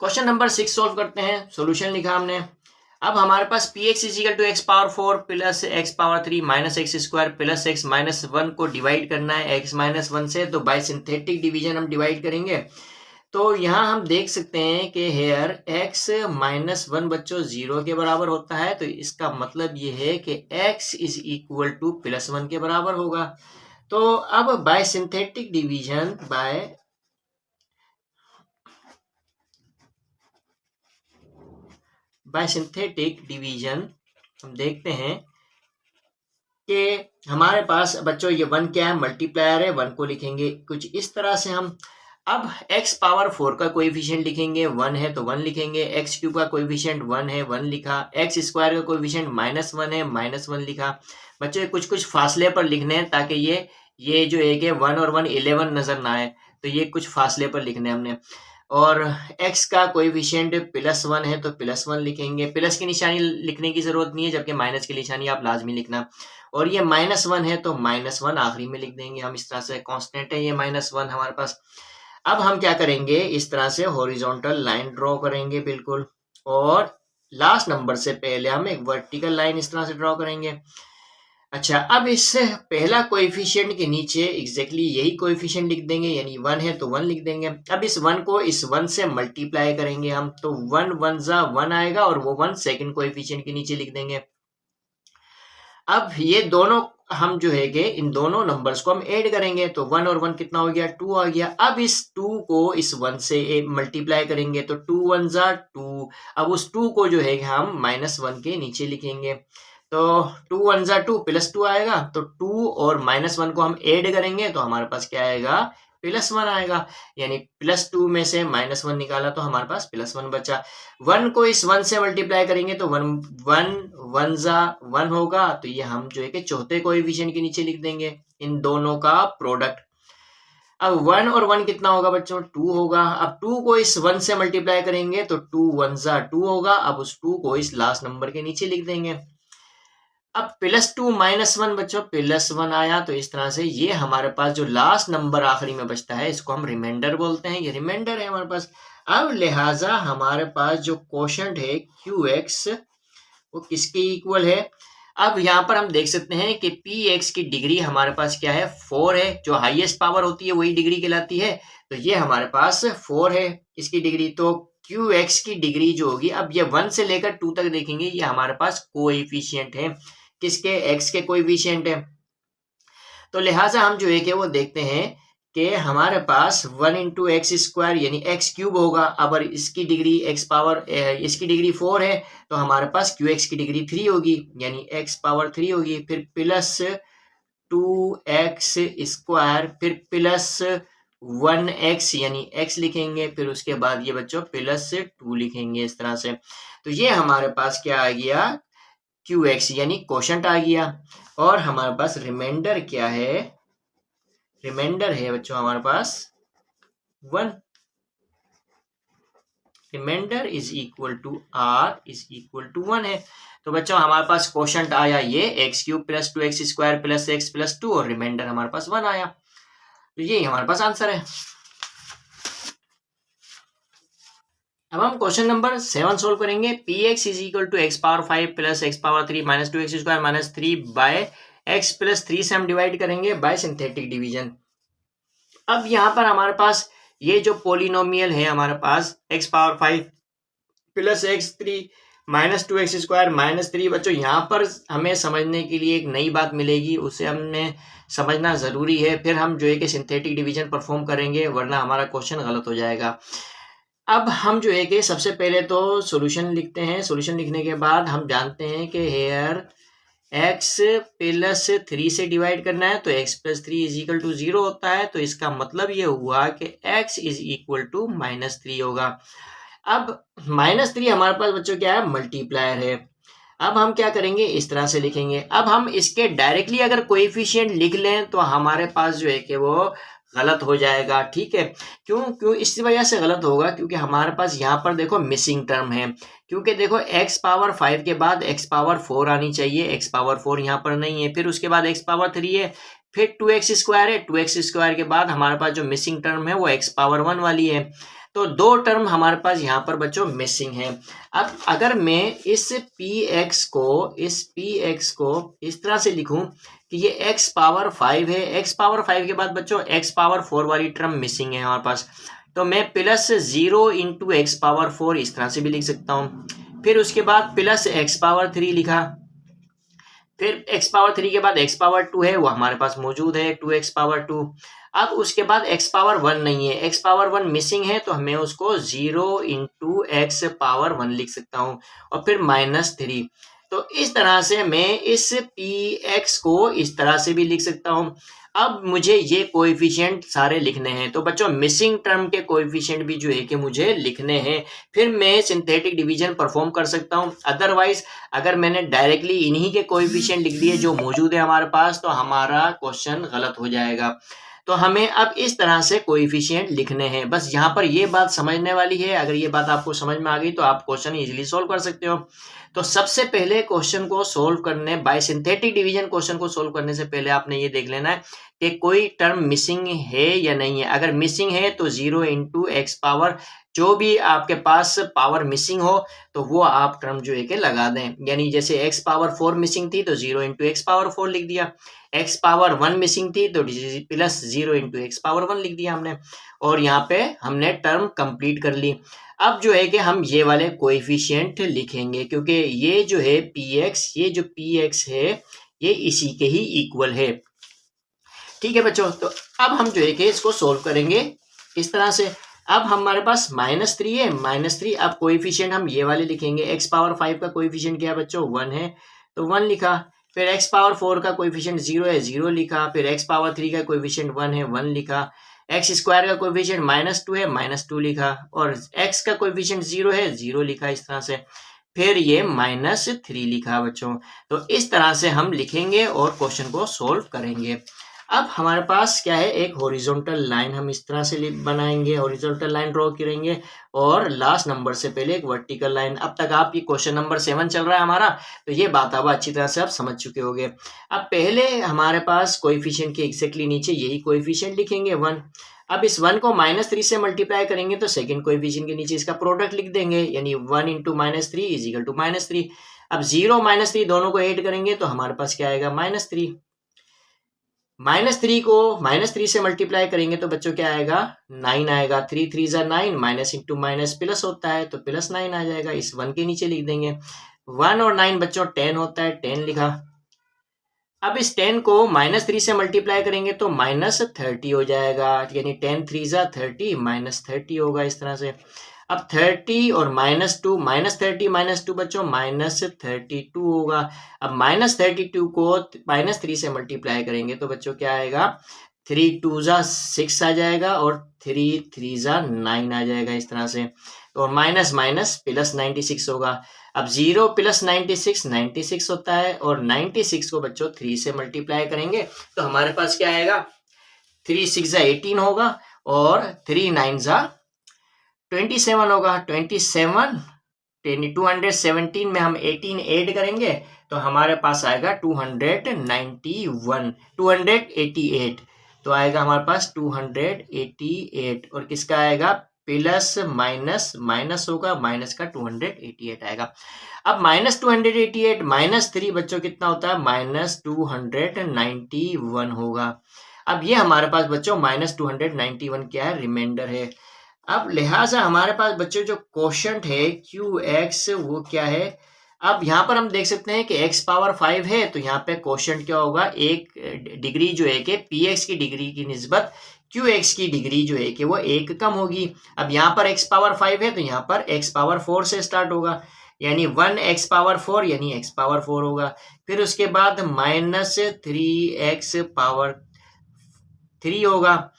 Question number 6 solve करते हैं। Solution लिखा हमने। अब हमारे पास P X is equal to X power 4 plus X power 3 minus X square plus X minus 1 को डिवाइड करना है एक्स माइनस 1 से। तो बाय सिंथेटिक डिवीजन हम डिवाइड करेंगे। तो यहाँ हम देख सकते हैं कि हेयर एक्स माइनस 1 बच्चों 0 के बराबर होता है। तो इसका मतलब ये है कि x is equal two plus 1 के बराबर होगा। तो अब bye synthetic division bye synthetic division हम देखते हैं कि हमारे पास बच्चों ये 1 क्या है, मल्टीप्लायर है। 1 को लिखेंगे कुछ इस तरह से हम। अब x पावर 4 का कोएफिशिएंट लिखेंगे, 1 है तो 1 लिखेंगे। x क्यूब का कोएफिशिएंट 1 है, 1 लिखा। x स्क्वायर का कोएफिशिएंट -1 है, -1 लिखा। बच्चों ये कुछ कुछ फासले पर लिखने हैं ताकि ये जो एक है 1 और 1 11 नजर ना आए। तो ये कुछ फासले पर लिखने हमने। और x का कोएफिशिएंट +1 है तो +1 लिखेंगे। प्लस की निशानी लिखने की जरूरत नहीं है, जबकि माइनस की निशानी आप लाजमी लिखना। और ये -1 है तो -1 आखिरी में लिख देंगे हम। इस तरह से कांस्टेंट है ये -1 हमारे पास। अब हम क्या करेंगे, इस तरह से हॉरिजॉन्टल लाइन ड्रॉ करेंगे बिल्कुल। और लास्ट नंबर से पहले हम एक वर्टिकल लाइन इस तरह से ड्रॉ करेंगे। अच्छा, अब इससे पहला कोएफिशिएंट के नीचे एग्जैक्टली यही कोएफिशिएंट लिख देंगे, यानी 1 है तो 1 लिख देंगे। अब इस 1 को इस 1 से मल्टीप्लाई करेंगे हम, तो 1 1 जा 1 आएगा और वो 1 सेकंड कोएफिशिएंट के नीचे लिख देंगे। अब ये दोनों हम जो है कि इन दोनों नंबर्स को हम ऐड करेंगे, तो 1 और 1 कितना हो गया, 2 आ गया। अब इस 2 को इस 1 से मल्टीप्लाई करेंगे, तो 2 1 जा 2। अब उस 2 को जो है हम -1 के नीचे लिखेंगे, तो 2 1 जा 2 +2 आएगा। तो 2 और -1 को हम ऐड करेंगे तो हमारे पास क्या आएगा, +1 आएगा। यानी +2 में से -1 निकाला तो हमारे पास +1 बचा। 1 को इस 1 से मल्टीप्लाई करेंगे तो 1 1 1 जा 1 होगा। तो ये हम जो है कि चौथे कोएफिशिएंट के नीचे लिख देंगे इन दोनों का प्रोडक्ट। अब 1 और 1 कितना होगा बच्चों, 2 होगा। अब 2 को इस 1 से मल्टीप्लाई करेंगे तो 2 1 जा 2 होगा। अब उस 2 को इस लास्ट नंबर के नीचे लिख देंगे। अब +2 -1 बच्चों +1 आया। तो इस तरह से ये हमारे पास जो लास्ट नंबर आखिरी में बचता है इसको हम रिमाइंडर बोलते हैं। ये रिमाइंडर है हमारे पास। अब लिहाजा हमारे पास जो क्वोशंट है QX वो किसके इक्वल है। अब यहाँ पर हम देख सकते हैं कि PX की डिग्री हमारे पास क्या है, 4 है। जो हाईएस्ट पावर होती है वही डिग्री कहलाती है। तो ये हमारे पास 4 है इसकी डिग्री। तो QX की डिग्री जो होगी, अब ये 1 से लेकर 2 तक देखेंगे, ये हमारे पास कोएफिशिएंट है। किसके, x के कोएफिशिएंट है। तो लिहाजा हम जो है कि वो देखते हैं कि हमारे पास 1 × x² यानी x क्यूब होगा। अब इसकी डिग्री इसकी डिग्री 4 है तो हमारे पास QX की डिग्री 3 होगी, यानी x पावर 3 होगी। फिर +2x², फिर +1x यानी x लिखेंगे। फिर उसके बाद ये बच्चों +2 लिखेंगे इस तरह से। तो ये हमारे पास क्या आ गया, QX यानी क्वोशंट आ गया। और हमारे पास रिमाइंडर क्या है, रिमाइंडर है बच्चों हमारे पास 1। Reminder is equal to R is equal to 1 है। तो बच्चों हमारे पास क्वोशंट आया ये x³ + 2x² + x + 2 और रिमाइंडर हमारे पास 1 आया। तो ये हमारे पास आंसर है। अब हम क्वेश्चन नंबर 7 सोल्व करेंगे। Px is equal to x power 5 + x power 3 - 2x² - 3 by x + 3 से हम डिवाइड करेंगे बाय सिंथेटिक डिवीजन। अब यहाँ पर हमारे पास ये जो पोलिनोमियल है हमारे पास x पावर 5 + x3 - 2x² - 3। बच्चों यहाँ पर हमें समझने के लिए एक नई बात मिलेगी, उसे हमने समझना ज़रूरी है। फिर हम जो है कि सिंथेटिक डिवीजन परफॉर्म करेंगे, वरना हमारा क्वेश्चन गलत हो जाएगा। अब हम जो है कि सबसे पहले तो सॉल्यूशन लिखते हैं। सॉल्यूशन लिखने के बाद हम जानते हैं कि हेयर x + 3 से डिवाइड करना है तो x + 3 = 0 होता है। तो इसका मतलब ये हुआ कि x = -3 होगा। अब -3 हमारे पास बच्चों क्या है, मल्टीप्लायर है। अब हम क्या करेंगे, इस तरह से लिखेंगे। अब हम इसके डायरेक्टली अगर कोएफिशिएंट लिख लें तो हमारे पास जो है कि वो गलत हो जाएगा। ठीक है, क्यों इस वजह से गलत होगा क्योंकि हमारे पास यहाँ पर देखो मिसिंग टर्म है। क्योंकि देखो x पावर 5 के बाद x पावर 4 आनी चाहिए, x पावर 4 यहाँ पर नहीं है। फिर उसके बाद x पावर 3 है, फिर 2x² है। 2x² के बाद हमारे पास जो मिसिंग टर्म है वो x पावर 1 वाली है। तो 2 टर्म हमारे पास यहाँ पर बच्चों मिसिंग है। अब अगर मैं इस px को इस तरह से लिखूं कि ये x पावर 5 है, x पावर 5 के बाद बच्चों x पावर 4 वाली टर्म मिसिंग है हमारे पास, तो मैं प्लस 0 इंटू एक्स पावर 4 इस तरह से भी लिख सकता हूँ। फिर उसके बाद प्लस x पावर 3 लिखा, फिर x पावर 3 के बाद x पावर 2 है वो हमारे पास मौजूद है 2x पावर 2। अब उसके बाद x पावर 1 नहीं है, x पावर 1 मिसिंग है, तो मैं उसको 0 इंटू एक्स पावर 1 लिख सकता हूँ और फिर -3। तो इस तरह से मैं इस px को इस तरह से भी लिख सकता हूँ। अब मुझे ये कोएफिशिएंट सारे लिखने हैं, तो बच्चों मिसिंग टर्म के कोएफिशिएंट भी जो है कि मुझे लिखने हैं, फिर मैं सिंथेटिक डिवीजन परफॉर्म कर सकता हूँ। अदरवाइज अगर मैंने डायरेक्टली इन्हीं के कोएफिशिएंट लिख दिए जो मौजूद है हमारे पास, तो हमारा क्वेश्चन गलत हो जाएगा। तो हमें अब इस तरह से कोएफिशिएंट लिखने हैं। बस यहाँ पर ये बात समझने वाली है, अगर ये बात आपको समझ में आ गई तो आप क्वेश्चन इजीली सॉल्व कर सकते हो। तो सबसे पहले क्वेश्चन को सॉल्व करने बाय सिंथेटिक डिवीजन क्वेश्चन को सॉल्व करने से पहले आपने ये देख लेना है कि कोई टर्म मिसिंग है या नहीं है। अगर मिसिंग है तो 0 इंटू एक्स पावर, जो भी आपके पास पावर मिसिंग हो तो वो आप टर्म जो है कि लगा दें। यानी जैसे x पावर 4 मिसिंग थी तो 0 इंटू एक्स पावर 4 लिख दिया, x पावर 1 मिसिंग थी तो प्लस 0 इंटू एक्स पावर 1 लिख दिया हमने, और यहाँ पे हमने टर्म कंप्लीट कर ली। अब जो है कि हम ये वाले कोएफिशिएंट लिखेंगे, क्योंकि ये जो है px है ये इसी के ही इक्वल है। ठीक है बच्चों, तो अब हम जो है कि इसको सोल्व करेंगे इस तरह से। अब हमारे पास -3 है, -3। अब कोएफिशिएंट हम ये वाले लिखेंगे। x पावर 5 का कोएफिशिएंट क्या है बच्चों? 1 है, तो 1 लिखा। फिर x पावर 4 का कोएफिशिएंट 0 है, 0 लिखा। फिर x पावर 3 का कोएफिशिएंट 1 है, 1 लिखा। x स्क्वायर का कोएफिशिएंट -2 है, -2 लिखा। और x का कोएफिशिएंट 0 है, 0 लिखा इस तरह से। फिर ये -3 लिखा बच्चों। तो इस तरह से हम लिखेंगे और क्वेश्चन को सोल्व करेंगे। अब हमारे पास क्या है, एक हॉरिजॉन्टल लाइन हम इस तरह से बनाएंगे, हॉरिजॉन्टल लाइन ड्रॉ करेंगे और लास्ट नंबर से पहले एक वर्टिकल लाइन। अब तक आप ये क्वेश्चन नंबर 7 चल रहा है हमारा, तो ये बात अब अच्छी तरह से आप समझ चुके होंगे। अब पहले हमारे पास कोएफिशिएंट के एग्जैक्टली नीचे यही कोएफिशिएंट लिखेंगे 1। अब इस 1 को -3 से मल्टीप्लाई करेंगे तो सेकंड कोएफिशिएंट के नीचे इसका प्रोडक्ट लिख देंगे, यानी 1 इंटू -3 इज इक्वल टू -3। अब 0 -3 दोनों को ऐड करेंगे तो हमारे पास क्या आएगा, -3। -3 को -3 से मल्टीप्लाई करेंगे तो बच्चों क्या आएगा, 9 आएगा। 3 3 जा 9, माइनस इंटू माइनस प्लस होता है तो +9 आ जाएगा। इस 1 के नीचे लिख देंगे। 1 और 9 बच्चों 10 होता है, 10 लिखा। अब इस 10 को -3 से मल्टीप्लाई करेंगे तो -30 हो जाएगा, यानी 10 3 जा 30, -30 होगा इस तरह से। अब 30 और -2, -30 -2 बच्चों -32 होगा। अब -32 को -3 से मल्टीप्लाई करेंगे तो बच्चों क्या आएगा, 3 2 जा 6 आ जाएगा और 3 3 जा 9 आ जाएगा इस तरह से। और माइनस माइनस प्लस 96 होगा। अब 0 प्लस 96 96 होता है, और 96 को बच्चों 3 से मल्टीप्लाई करेंगे तो हमारे पास क्या आएगा, 3 6 जा 18 होगा और 3 9 जा 27 होगा। 27 217 में हम 18 ऐड करेंगे तो हमारे पास आएगा 291 288, तो आएगा हमारे पास 288। और किसका आएगा, प्लस माइनस माइनस होगा, माइनस का 288 आएगा। अब -288 -3 बच्चों कितना होता है, -291 होगा। अब ये हमारे पास बच्चों -291 क्या है, रिमाइंडर है। अब लिहाजा हमारे पास बच्चों जो क्वोशंट है QX वो क्या है, अब यहाँ पर हम देख सकते हैं कि x पावर 5 है तो यहाँ पे क्वोशंट क्या होगा, एक डिग्री जो है कि px की डिग्री की निस्बत qx की डिग्री जो है कि वो 1 कम होगी। अब यहाँ पर x पावर 5 है तो यहाँ पर x पावर 4 से स्टार्ट होगा, यानी 1x पावर 4 यानी x पावर 4 होगा। फिर उसके बाद -3x पावर 3 होगा,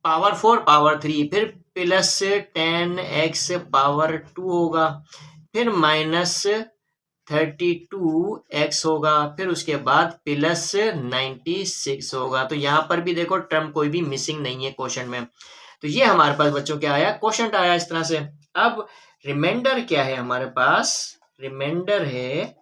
पावर 4 पावर 3, फिर प्लस 10x पावर 2 होगा, फिर -32x होगा, फिर उसके बाद प्लस 96 होगा। तो यहाँ पर भी देखो टर्म कोई भी मिसिंग नहीं है क्वोशंट में। तो ये हमारे पास बच्चों क्या आया, क्वोशंट आया इस तरह से। अब रिमाइंडर क्या है हमारे पास, रिमाइंडर है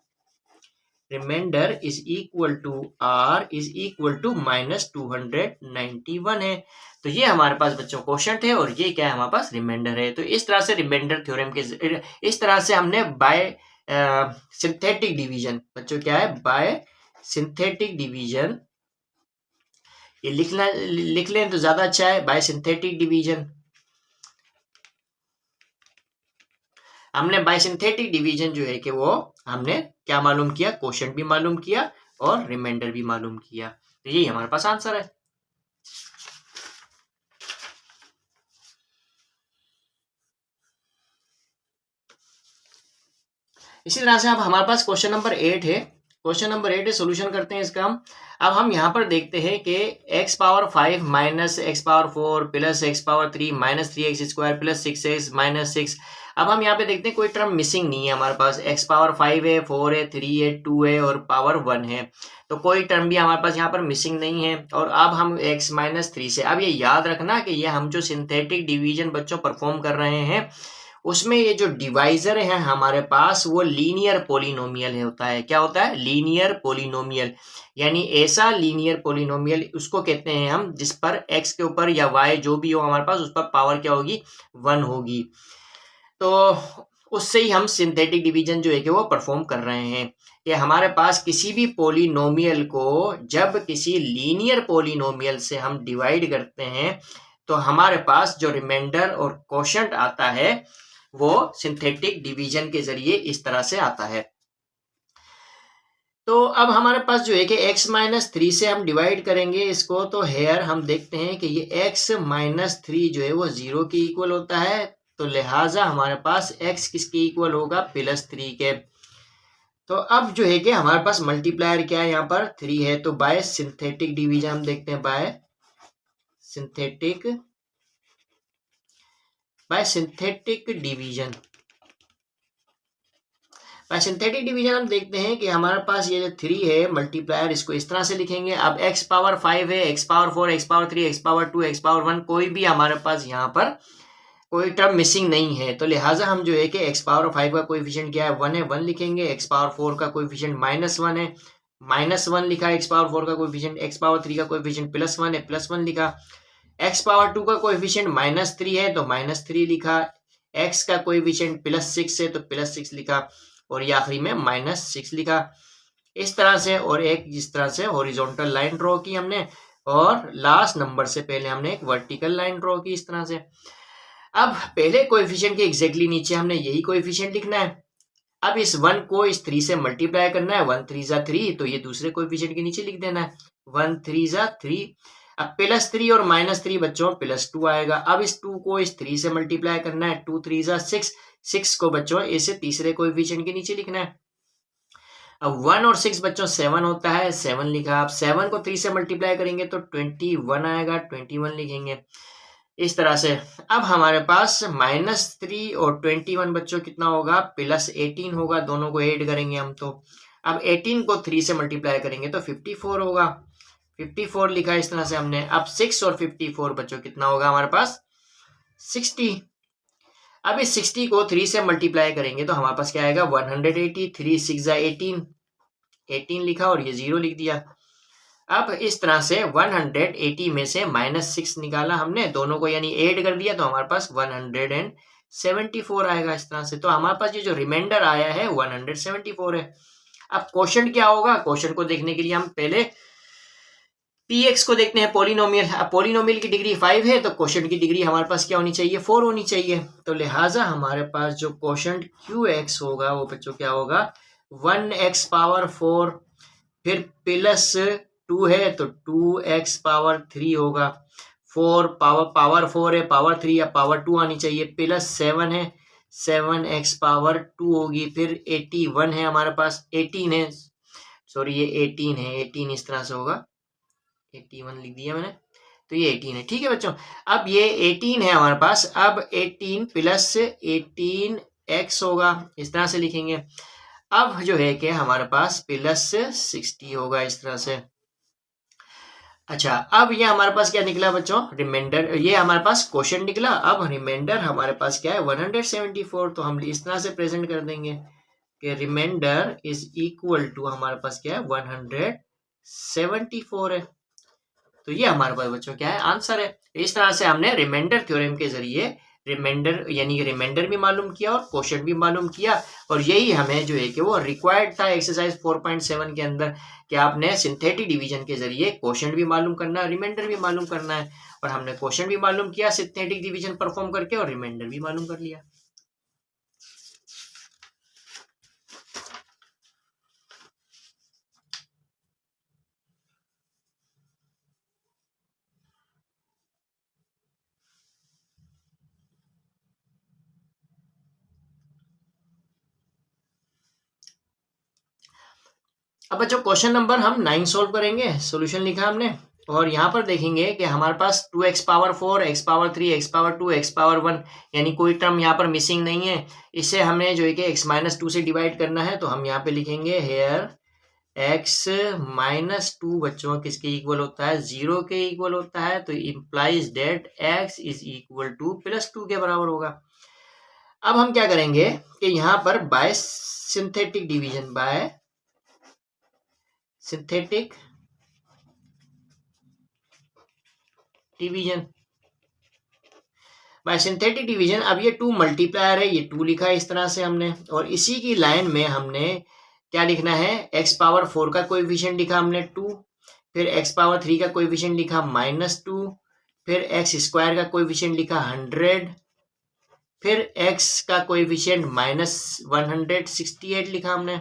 reminder is equal to R is equal to -291 है। तो ये हमारे पास बच्चों क्वोशंट है और ये क्या है हमारे पास रिमाइंडर है। तो इस तरह से रिमाइंडर थ्योरम के इस तरह से हमने बाय सिंथेटिक डिवीजन बच्चों क्या है बाय सिंथेटिक डिवीजन, ये लिख लें तो ज्यादा अच्छा है। बाय सिंथेटिक डिवीजन हमने बाय सिंथेटिक डिवीजन जो है कि वो हमने क्या मालूम किया, क्वोशंट भी मालूम किया और रिमाइंडर भी मालूम किया। तो यही हमारे पास आंसर है। इसी तरह से अब हमारे पास क्वेश्चन नंबर 8 है। क्वेश्चन नंबर 8 है, सोल्यूशन करते हैं इसका हम। अब हम यहाँ पर देखते हैं कि x power 5 minus x power 4 plus X power 3 minus 3x square plus 6x minus 6। अब हम यहाँ पे देखते हैं कोई टर्म मिसिंग नहीं है हमारे पास। x पावर 5 है, 4 है, 3 है, 2 है और पावर 1 है, तो कोई टर्म भी हमारे पास यहाँ पर मिसिंग नहीं है। और अब हम x माइनस 3 से, अब ये याद रखना कि ये हम जो सिंथेटिक डिवीजन बच्चों परफॉर्म कर रहे हैं उसमें ये जो डिवाइजर है हमारे पास वो लीनियर पोलिनोमियल है होता है। क्या होता है? लीनियर पोलिनोमियल, यानी ऐसा लीनियर पोलिनोमियल उसको कहते हैं हम जिस पर x के ऊपर या y जो भी हो हमारे पास उस पर पावर क्या होगी, 1 होगी। तो उससे ही हम सिंथेटिक डिवीजन जो है कि वो परफॉर्म कर रहे हैं कि हमारे पास किसी भी पोलिनोमियल को जब किसी लीनियर पोलिनोमियल से हम डिवाइड करते हैं तो हमारे पास जो रिमाइंडर और क्वोशंट आता है वो सिंथेटिक डिवीजन के जरिए इस तरह से आता है। तो अब हमारे पास जो है कि x माइनस 3 से हम डिवाइड करेंगे इसको, तो हेयर हम देखते हैं कि ये x माइनस 3 जो है वो 0 के इक्वल होता है, तो लिहाजा हमारे पास x किसके इक्वल होगा, +3 के। तो अब जो है कि हमारे पास मल्टीप्लायर क्या है, यहाँ पर 3 है, तो बाय सिंथेटिक डिवीजन हम देखते हैं, बाय सिंथेटिक डिवीजन हम देखते हैं कि हमारे पास ये जो 3 है मल्टीप्लायर, इसको इस तरह से लिखेंगे। अब x पावर 5 है, x power 4, x power 3, x power 2, x power 1, कोई भी हमारे पास यहाँ पर कोई टर्म मिसिंग नहीं है, तो लिहाजा हम जो है कि x पावर 5 का कोएफिशिएंट क्या है, 1 है, 1 लिखेंगे। x पावर 4 का कोएफिशिएंट -1 है, -1 लिखा। x पावर 4 का कोएफिशिएंट, x पावर 3 का कोएफिशिएंट +1 है, +1 लिखा। x पावर 2 का कोएफिशिएंट -3 है तो -3 लिखा। x का कोएफिशिएंट +6 है तो +6 लिखा और ये आखिरी में -6 लिखा। इस तरह से, और एक जिस तरह से हॉरिजॉन्टल लाइन ड्रॉ की हमने और लास्ट नंबर से पहले हमने एक वर्टिकल लाइन ड्रॉ की इस तरह से। अब पहले कोएफिशिएंट के एग्जैक्टली नीचे हमने यही कोएफिशिएंट लिखना है। अब इस 1 को इस 3 से मल्टीप्लाई करना है, 1 3 जा 3, तो ये दूसरे कोएफिशिएंट के नीचे लिख देना है, 1 3 जा 3। अब +3 और -3 बच्चों +2 आएगा। अब इस 2 को इस 3 से मल्टीप्लाई करना है, 2 3 जा 6, 6 को बच्चों इसे तीसरे कोएफिशिएंट के नीचे लिखना है। अब 1 और 6 बच्चों 7 होता है, 7 लिखा। अब 7 को 3 से मल्टीप्लाई करेंगे तो 21 आएगा, 21 लिखेंगे इस तरह से। अब हमारे पास -3 और 21 बच्चों कितना होगा, +18 होगा, दोनों को ऐड करेंगे हम। तो अब 18 को 3 से मल्टीप्लाई करेंगे तो 54 होगा, 54 लिखा इस तरह से हमने। अब 6 और 54 बच्चों कितना होगा हमारे पास, 60। अब इस 60 को 3 से मल्टीप्लाई करेंगे तो हमारे पास क्या आएगा, 180। 3 6 जा 18, 18 लिखा और ये 0 लिख दिया। अब इस तरह से 180 में से -6 निकाला हमने, दोनों को यानी ऐड कर दिया, तो हमारे पास 174 आएगा इस तरह से। तो हमारे पास ये जो रिमाइंडर आया है 174 है। अब क्वोशंट क्या होगा, क्वोशंट को देखने के लिए हम पहले px को देखते हैं, पोलिनोमियल। अब पोलिनोमियल की डिग्री 5 है तो क्वोशंट की डिग्री हमारे पास क्या होनी चाहिए, 4 होनी चाहिए। तो लिहाजा हमारे पास जो क्वोशंट qx होगा वो बच्चों क्या होगा, 1x पावर 4, फिर +2 है तो 2x पावर 3 होगा, 4 पावर 4 है, पावर 3 या पावर 2 आनी चाहिए, +7 है, 7x पावर 2 होगी, फिर 81 है हमारे पास, 18 है, सॉरी ये 18 है, 18 इस तरह से होगा, 81 लिख दिया मैंने, तो ये 18 है। ठीक है बच्चों, अब ये 18 है हमारे पास। अब 18 + 18x होगा, इस तरह से लिखेंगे। अब जो है कि हमारे पास +60 होगा इस तरह से। अच्छा, अब ये हमारे पास क्या निकला बच्चों, रिमाइंडर, ये हमारे पास क्वोशंट निकला। अब रिमाइंडर हमारे पास क्या है, 174, तो हम इस तरह से प्रेजेंट कर देंगे, कि रिमाइंडर इज इक्वल टू हमारे पास क्या है 174 है। तो ये हमारे पास बच्चों क्या है आंसर है। इस तरह से हमने रिमाइंडर थ्योरम के जरिए रिमाइंडर यानी कि रिमाइंडर भी मालूम किया और क्वोशंट भी मालूम किया, और यही हमें जो है कि वो रिक्वायर्ड था एक्सरसाइज 4.7 के अंदर कि आपने सिंथेटिक डिवीजन के जरिए क्वोशंट भी मालूम करना है, रिमाइंडर भी मालूम करना है, और हमने क्वोशंट भी मालूम किया सिंथेटिक डिवीजन परफॉर्म करके और रिमाइंडर भी मालूम कर लिया। अब बच्चों क्वेश्चन नंबर हम 9 सोल्व करेंगे। सॉल्यूशन लिखा हमने, और यहाँ पर देखेंगे कि हमारे पास 2x power 4, x power 3, x power 2, x power 1 यानी कोई टर्म यहाँ पर मिसिंग नहीं है। इससे हमें जो है कि x माइनस 2 से डिवाइड करना है, तो हम यहाँ पे लिखेंगे हेयर x माइनस 2 बच्चों किसके इक्वल होता है 0 के इक्वल होता है, तो implies that x is equal to +2 के बराबर होगा। अब हम क्या करेंगे कि यहाँ पर bye synthetic division synthetic division bye synthetic division, अब ये 2 मल्टीप्लायर है, ये 2 लिखा है इस तरह से हमने, और इसी की लाइन में हमने क्या लिखना है x पावर 4 का कोएफिशिएंट लिखा हमने 2, फिर x पावर 3 का कोएफिशिएंट लिखा -2, फिर x स्क्वायर का कोएफिशिएंट लिखा 100, फिर x का कोएफिशिएंट -168 लिखा हमने,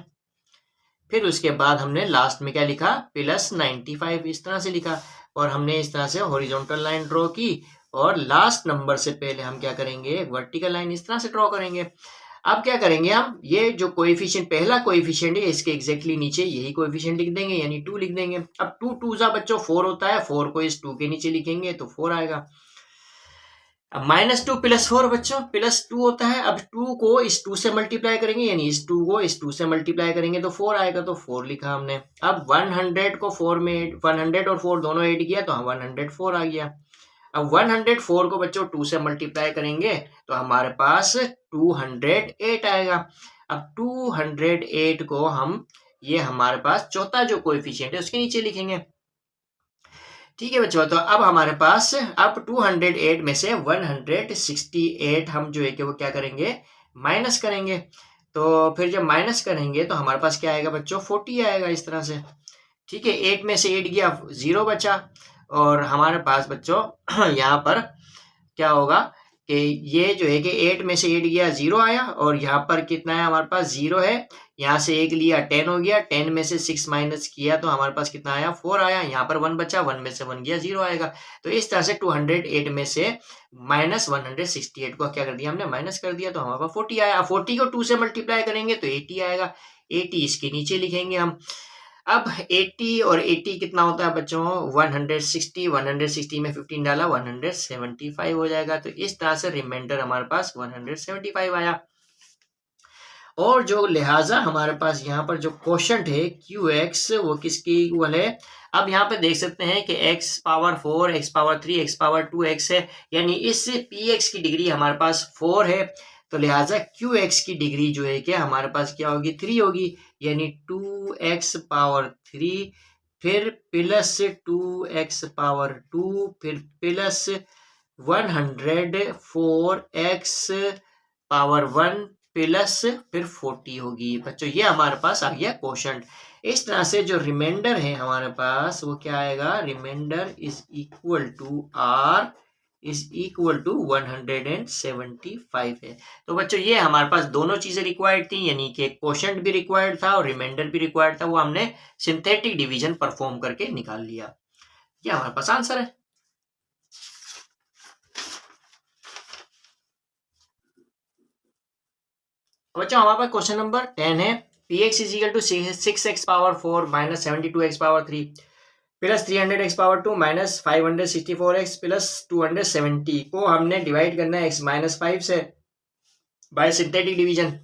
फिर उसके बाद हमने लास्ट में क्या लिखा +95 इस तरह से लिखा, और हमने इस तरह से हॉरिजॉन्टल लाइन ड्रॉ की, और लास्ट नंबर से पहले हम क्या करेंगे वर्टिकल लाइन इस तरह से ड्रॉ करेंगे। अब क्या करेंगे हम ये जो कोएफिशिएंट पहला कोएफिशिएंट है इसके एग्जैक्टली नीचे यही कोएफिशिएंट लिख देंगे, यानी 2 लिख देंगे। अब 2 2 जा बच्चों 4 होता है, 4 को इस 2 के नीचे लिखेंगे तो 4 आएगा। अब -2 +4 बच्चों +2 होता है, अब 2 को इस 2 से मल्टीप्लाई करेंगे, यानी इस 2 को इस 2 से मल्टीप्लाई करेंगे तो 4 आएगा, तो 4 लिखा हमने। अब 100 को 4 में 100 और 4 दोनों ऐड किया तो 104 आ गया। अब 104 को बच्चों 2 से मल्टीप्लाई करेंगे तो हमारे पास 208 आएगा। अब 208 को हम ये हमारे पास चौथा जो कोएफिशिएंट है उसके नीचे लिखेंगे। ठीक है बच्चों, तो अब हमारे पास अब 208 में से 168 हम जो है कि वो क्या करेंगे माइनस करेंगे, तो फिर जब माइनस करेंगे तो हमारे पास क्या आएगा बच्चों 40 आएगा इस तरह से। ठीक है, 8 में से 8 गया 0 बचा, और हमारे पास बच्चों यहाँ पर क्या होगा कि ये जो है कि 8 में से 8 गया 0 आया, और यहाँ पर कितना है हमारे पास 0 है, यहाँ से 1 लिया 10 हो गया, 10 में से 6 माइनस किया तो हमारे पास कितना आया 4 आया, यहाँ पर 1 बचा, 1 में से 1 गया 0 आएगा। तो इस तरह से 208 में से -168 को क्या कर दिया हमने माइनस कर दिया, तो हमारे पास 40 आया। 40 को 2 से मल्टीप्लाई करेंगे तो 80 आएगा, 80 इसके नीचे लिखेंगे हम। अब 80 और 80 कितना होता है बच्चों 160, 160 में 15 डाला 175 हो जाएगा। तो इस तरह से रिमाइंडर हमारे पास 175 आया, और जो लिहाजा हमारे पास यहाँ पर जो क्वोशंट है QX वो किसकी इक्वल है। अब यहाँ पे देख सकते हैं कि x power 4, x power 3, x power 2x है, यानी इस PX की डिग्री हमारे पास 4 है, तो लिहाजा QX की डिग्री जो है क्या हमारे पास क्या होगी 3 होगी, यानी 2x पावर 3 फिर +2x पावर 2 फिर +104x पावर 1 प्लस फिर 40 होगी बच्चों। ये हमारे पास आ गया क्वोशंट। इस तरह से जो रिमाइंडर है हमारे पास वो क्या आएगा, reminder is equal to R is equal to 175 है। तो बच्चों ये हमारे पास दोनों चीजें रिक्वायर्ड थी, यानी कि क्वोशंट भी रिक्वायर्ड था और रिमाइंडर भी रिक्वायर्ड था, वो हमने सिंथेटिक डिवीजन परफॉर्म करके निकाल लिया। ये हमारे पास आंसर है। बच्चों हमारे पास क्वेश्चन नंबर 10 है, px is equal to 6x power 4 minus 72x power 3 plus 300x power 2 minus 564x plus 270 को हमने डिवाइड करना है x माइनस 5 से बाय सिंथेटिक डिवीजन।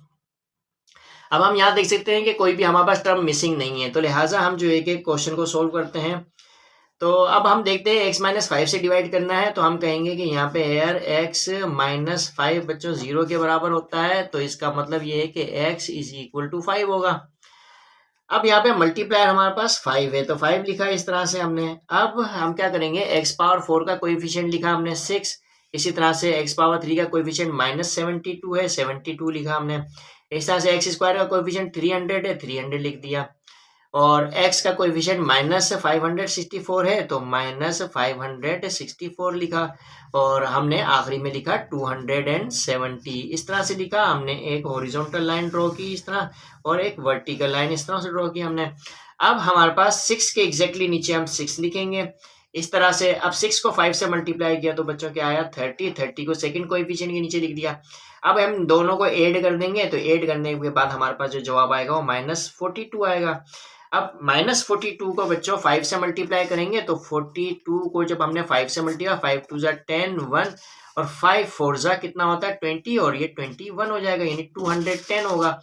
अब हम यहाँ देख सकते हैं कि कोई भी हमारे पास टर्म मिसिंग नहीं है, तो लिहाजा हम जो है कि क्वेश्चन को सोल्व करते हैं। तो अब हम देखते हैं x माइनस 5 से डिवाइड करना है, तो हम कहेंगे कि यहाँ पे यार x माइनस 5 बच्चों 0 के बराबर होता है, तो इसका मतलब ये है कि x इज इक्वल टू 5 होगा। अब यहाँ पे मल्टीप्लायर हमारे पास 5 है, तो 5 लिखा इस तरह से हमने। अब हम क्या करेंगे, x पावर 4 का कोएफिशिएंट लिखा हमने 6, इसी तरह से x पावर 3 का कोएफिशिएंट माइनस 72 है, 72 लिखा हमने। इस तरह से x स्क्वायर का कोएफिशिएंट 300 है, 300 लिख दिया। और x का कोएफिशिएंट माइनस 564 है, तो माइनस 564 लिखा। और हमने आखिरी में लिखा 270, इस तरह से लिखा हमने। एक हॉरिजॉन्टल लाइन ड्रॉ की इस तरह, और एक वर्टिकल लाइन इस तरह से ड्रॉ की हमने। अब हमारे पास 6 के एग्जैक्टली नीचे हम 6 लिखेंगे इस तरह से। अब 6 को 5 से मल्टीप्लाई किया तो बच्चों क्या आया 30, 30 को सेकंड कोएफिशिएंट के नीचे लिख दिया। अब हम दोनों को ऐड कर देंगे, तो ऐड करने के बाद हमारे पास जो जवाब आएगा वो माइनस 42 आएगा। अब माइनस 42 को बच्चों 5 से मल्टीप्लाई करेंगे, तो 42 को जब हमने 5 से मल्टीप्लाई, 5 2 जा 10, 1 और 5 4 जा कितना होता है 20, और ये 21 हो जाएगा, यानी 210 होगा।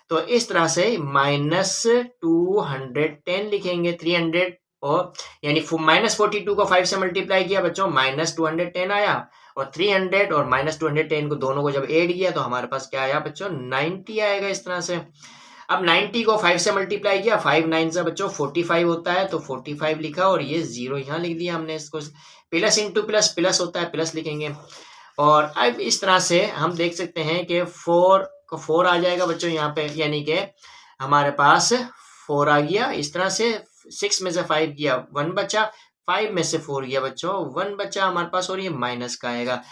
तो इस तरह से माइनस 210 लिखेंगे, 300 और यानी माइनस 42 को 5 से मल्टीप्लाई किया बच्चों, माइनस 210 आया। और 300 और माइनस 210 को दोनों को जब ऐड किया तो हमारे पास क्या आया बच्चों 90 आएगा इस तरह से। अब 90 को 5 से मल्टीप्लाई किया, 5 9 से बच्चों 45 होता है, तो 45 लिखा और ये 0 यहाँ लिख दिया हमने। इसको प्लस इंटू प्लस, प्लस होता है प्लस लिखेंगे। और अब इस तरह से हम देख सकते हैं कि 4 को 4 आ जाएगा बच्चों यहाँ पे, यानी कि हमारे पास 4 आ गया इस तरह से। 6 में से 5 गया 1 बचा, 5 में से 4 गया बच्चों 1 बचा हमारे पास, और ये माइनस का आएगा।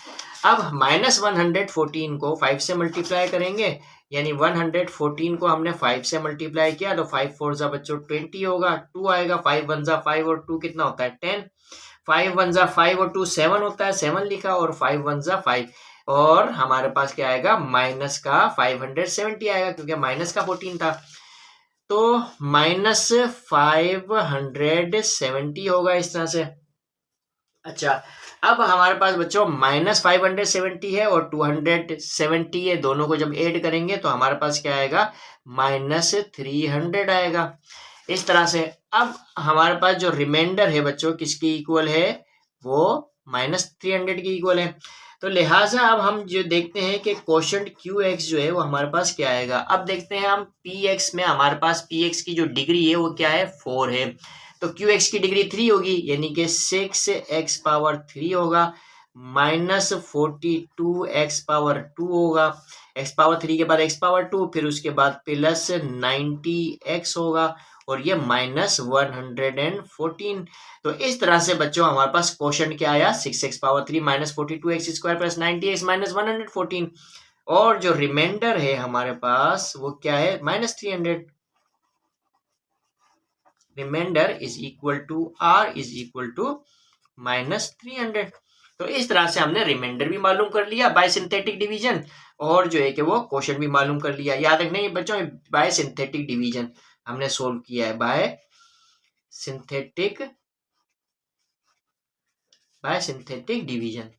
अब माइनस 114 को 5 से मल्टीप्लाई करेंगे, यानी 114 को हमने 5 से मल्टीप्लाई किया, तो 5 4 जा बच्चों 20 होगा, 2 आएगा, 5 1 जा 5 और 2 कितना होता है 10, 5 1 जा 5 और 2 7 होता है, 7 लिखा, और 5 1 जा 5, और हमारे पास क्या आएगा माइनस का 570 आएगा, क्योंकि माइनस का 14 था, तो माइनस 570 होगा इस तरह से। अच्छा, अब हमारे पास बच्चों माइनस 570 है और 270 है, दोनों को जब ऐड करेंगे तो हमारे पास क्या आएगा माइनस 300 आएगा इस तरह से। अब हमारे पास जो रिमाइंडर है बच्चों किसकी इक्वल है, वो माइनस 300 की इक्वल है। तो लिहाजा अब हम जो देखते हैं कि क्वोशंट QX जो है वो हमारे पास क्या आएगा। अब देखते हैं हम PX में, हमारे पास PX की जो डिग्री है वो क्या है 4 है, तो QX की डिग्री 3 होगी, यानी कि 6x पावर 3 होगा, माइनस 42x पावर 2 होगा, x पावर 3 के बाद x पावर 2, फिर उसके बाद प्लस 90x होगा, और ये माइनस 114। तो इस तरह से बच्चों हमारे पास क्वोशंट क्या आया 6x power 3 minus 42x square plus 90x minus 114, और जो रिमाइंडर है हमारे पास वो क्या है minus 300। Reminder is equal to R is equal to minus 300। तो इस तरह से हमने रिमाइंडर भी मालूम कर लिया बाय सिंथेटिक डिवीजन, और जो है कि वो क्वोशंट भी मालूम कर लिया। याद रखना बच्चों बाय सिंथेटिक डिवीजन हमने सोल्व किया है, बाय सिंथेटिक डिवीजन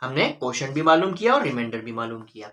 हमने क्वोशंट भी मालूम किया और रिमाइंडर भी मालूम किया।